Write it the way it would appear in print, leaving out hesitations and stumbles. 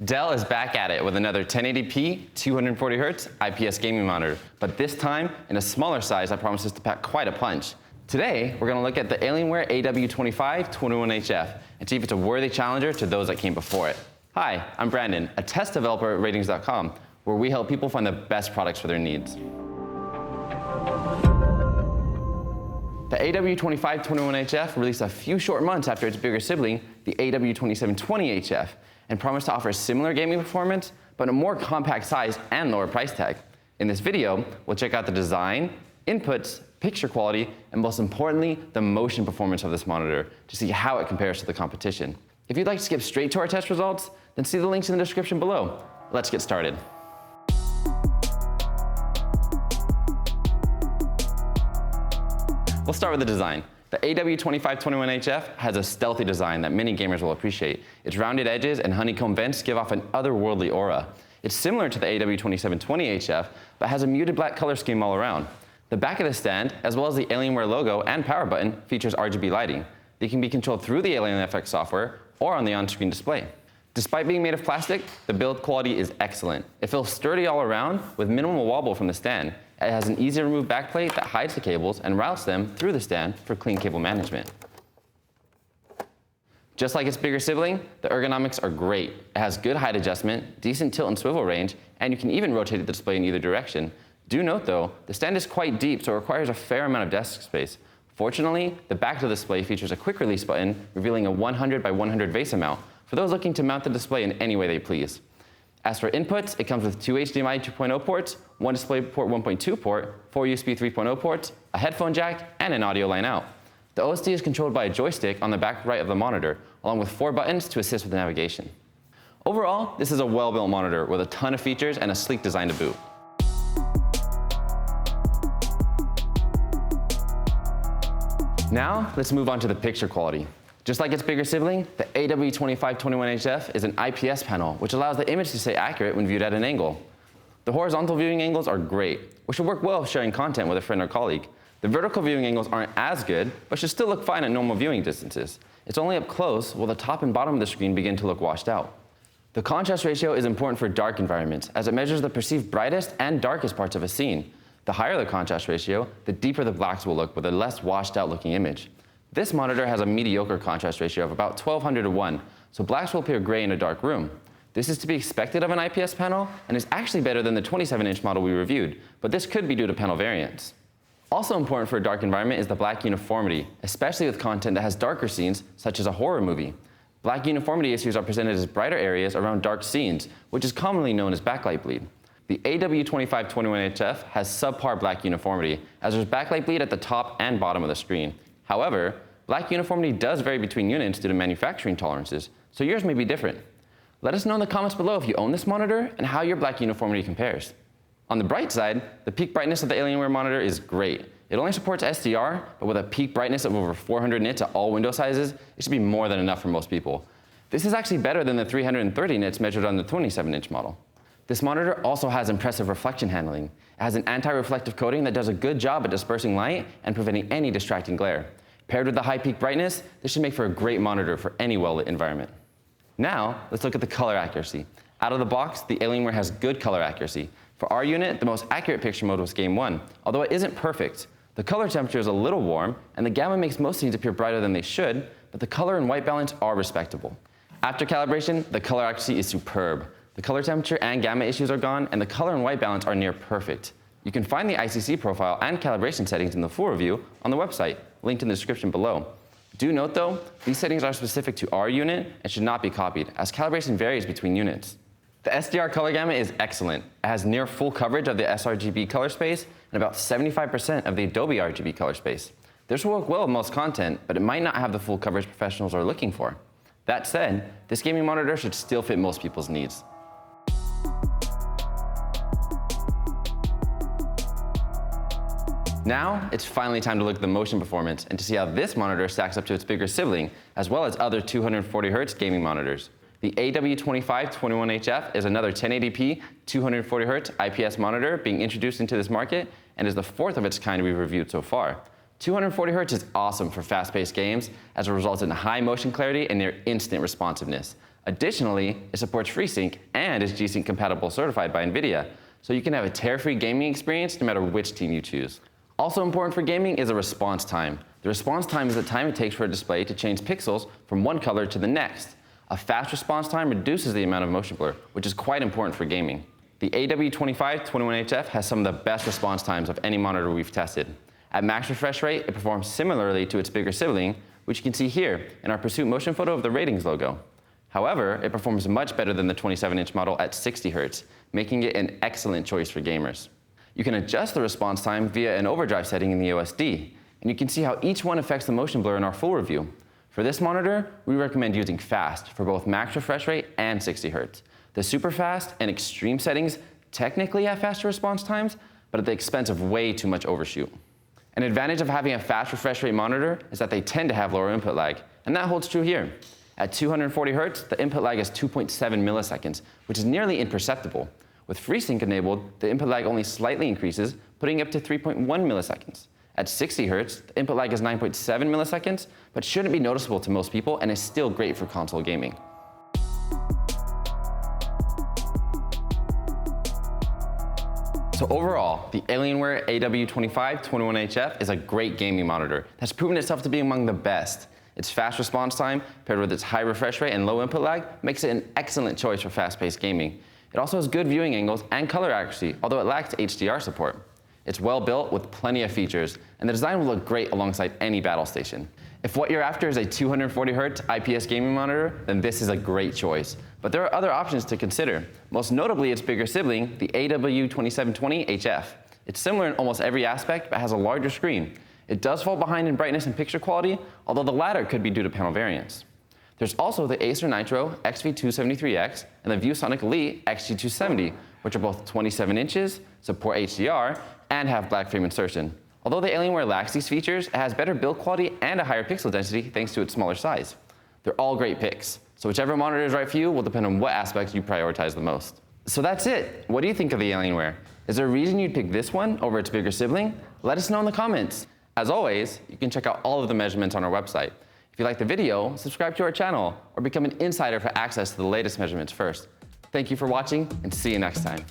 Dell is back at it with another 1080p, 240Hz IPS gaming monitor, but this time in a smaller size that promises to pack quite a punch. Today, we're going to look at the Alienware AW2521HF and see if it's a worthy challenger to those that came before it. Hi, I'm Brandon, a test developer at Ratings.com, where we help people find the best products for their needs. The AW2521HF released a few short months after its bigger sibling, the AW2720HF, and promised to offer similar gaming performance, but a more compact size and lower price tag. In this video, we'll check out the design, inputs, picture quality, and most importantly, the motion performance of this monitor to see how it compares to the competition. If you'd like to skip straight to our test results, then see the links in the description below. Let's get started. We'll start with the design. The AW2521HF has a stealthy design that many gamers will appreciate. Its rounded edges and honeycomb vents give off an otherworldly aura. It's similar to the AW2720HF, but has a muted black color scheme all around. The back of the stand, as well as the Alienware logo and power button, features RGB lighting. They can be controlled through the AlienFX software or on the on-screen display. Despite being made of plastic, the build quality is excellent. It feels sturdy all around with minimal wobble from the stand. It has an easy to remove backplate that hides the cables and routes them through the stand for clean cable management. Just like its bigger sibling, the ergonomics are great. It has good height adjustment, decent tilt and swivel range, and you can even rotate the display in either direction. Do note though, the stand is quite deep, so it requires a fair amount of desk space. Fortunately, the back of the display features a quick release button revealing a 100 by 100 VESA mount for those looking to mount the display in any way they please. As for inputs, it comes with two HDMI 2.0 ports, one DisplayPort 1.2 port, four USB 3.0 ports, a headphone jack, and an audio line out. The OSD is controlled by a joystick on the back right of the monitor, along with four buttons to assist with navigation. Overall, this is a well-built monitor with a ton of features and a sleek design to boot. Now, let's move on to the picture quality. Just like its bigger sibling, the AW2521HF is an IPS panel, which allows the image to stay accurate when viewed at an angle. The horizontal viewing angles are great, which will work well sharing content with a friend or colleague. The vertical viewing angles aren't as good, but should still look fine at normal viewing distances. It's only up close will the top and bottom of the screen begin to look washed out. The contrast ratio is important for dark environments, as it measures the perceived brightest and darkest parts of a scene. The higher the contrast ratio, the deeper the blacks will look with a less washed out looking image. This monitor has a mediocre contrast ratio of about 1200 to 1, so blacks will appear gray in a dark room. This is to be expected of an IPS panel and is actually better than the 27-inch model we reviewed, but this could be due to panel variants. Also important for a dark environment is the black uniformity, especially with content that has darker scenes, such as a horror movie. Black uniformity issues are presented as brighter areas around dark scenes, which is commonly known as backlight bleed. The AW2521HF has subpar black uniformity, as there's backlight bleed at the top and bottom of the screen. However, black uniformity does vary between units due to manufacturing tolerances, so yours may be different. Let us know in the comments below if you own this monitor and how your black uniformity compares. On the bright side, the peak brightness of the Alienware monitor is great. It only supports SDR, but with a peak brightness of over 400 nits at all window sizes, it should be more than enough for most people. This is actually better than the 330 nits measured on the 27-inch model. This monitor also has impressive reflection handling. It has an anti-reflective coating that does a good job at dispersing light and preventing any distracting glare. Paired with the high peak brightness, this should make for a great monitor for any well-lit environment. Now, let's look at the color accuracy. Out of the box, the Alienware has good color accuracy. For our unit, the most accurate picture mode was Game 1, although it isn't perfect. The color temperature is a little warm, and the gamma makes most scenes appear brighter than they should, but the color and white balance are respectable. After calibration, the color accuracy is superb. The color temperature and gamma issues are gone, and the color and white balance are near perfect. You can find the ICC profile and calibration settings in the full review on the website, linked in the description below. Do note though, these settings are specific to our unit and should not be copied, as calibration varies between units. The SDR color gamut is excellent. It has near full coverage of the sRGB color space and about 75% of the Adobe RGB color space. This will work well with most content, but it might not have the full coverage professionals are looking for. That said, this gaming monitor should still fit most people's needs. Now, it's finally time to look at the motion performance and to see how this monitor stacks up to its bigger sibling, as well as other 240Hz gaming monitors. The AW2521HF is another 1080p, 240Hz IPS monitor being introduced into this market and is the fourth of its kind we've reviewed so far. 240Hz is awesome for fast-paced games as it results in high motion clarity and near instant responsiveness. Additionally, it supports FreeSync and is G-Sync compatible certified by NVIDIA, so you can have a tear-free gaming experience no matter which team you choose. Also important for gaming is a response time. The response time is the time it takes for a display to change pixels from one color to the next. A fast response time reduces the amount of motion blur, which is quite important for gaming. The AW2521HF has some of the best response times of any monitor we've tested. At max refresh rate, it performs similarly to its bigger sibling, which you can see here in our Pursuit motion photo of the ratings logo. However, it performs much better than the 27-inch model at 60 Hz, making it an excellent choice for gamers. You can adjust the response time via an overdrive setting in the OSD, and you can see how each one affects the motion blur in our full review. For this monitor, we recommend using fast for both max refresh rate and 60 Hz. The super fast and extreme settings technically have faster response times, but at the expense of way too much overshoot. An advantage of having a fast refresh rate monitor is that they tend to have lower input lag, and that holds true here. At 240 Hz, the input lag is 2.7 milliseconds, which is nearly imperceptible. With FreeSync enabled, the input lag only slightly increases, putting it up to 3.1 milliseconds. At 60 Hz, the input lag is 9.7 milliseconds, but shouldn't be noticeable to most people and is still great for console gaming. So overall, the Alienware AW2521HF is a great gaming monitor that's proven itself to be among the best. Its fast response time, paired with its high refresh rate and low input lag, makes it an excellent choice for fast-paced gaming. It also has good viewing angles and color accuracy, although it lacks HDR support. It's well built with plenty of features, and the design will look great alongside any battle station. If what you're after is a 240 Hz IPS gaming monitor, then this is a great choice. But there are other options to consider, most notably its bigger sibling, the AW2720HF. It's similar in almost every aspect, but has a larger screen. It does fall behind in brightness and picture quality, although the latter could be due to panel variance. There's also the Acer Nitro XV273X and the ViewSonic Elite XG270, which are both 27 inches, support HDR, and have black frame insertion. Although the Alienware lacks these features, it has better build quality and a higher pixel density thanks to its smaller size. They're all great picks, so whichever monitor is right for you will depend on what aspects you prioritize the most. So that's it. What do you think of the Alienware? Is there a reason you'd pick this one over its bigger sibling? Let us know in the comments. As always, you can check out all of the measurements on our website. If you like the video, subscribe to our channel or become an insider for access to the latest measurements first. Thank you for watching and see you next time.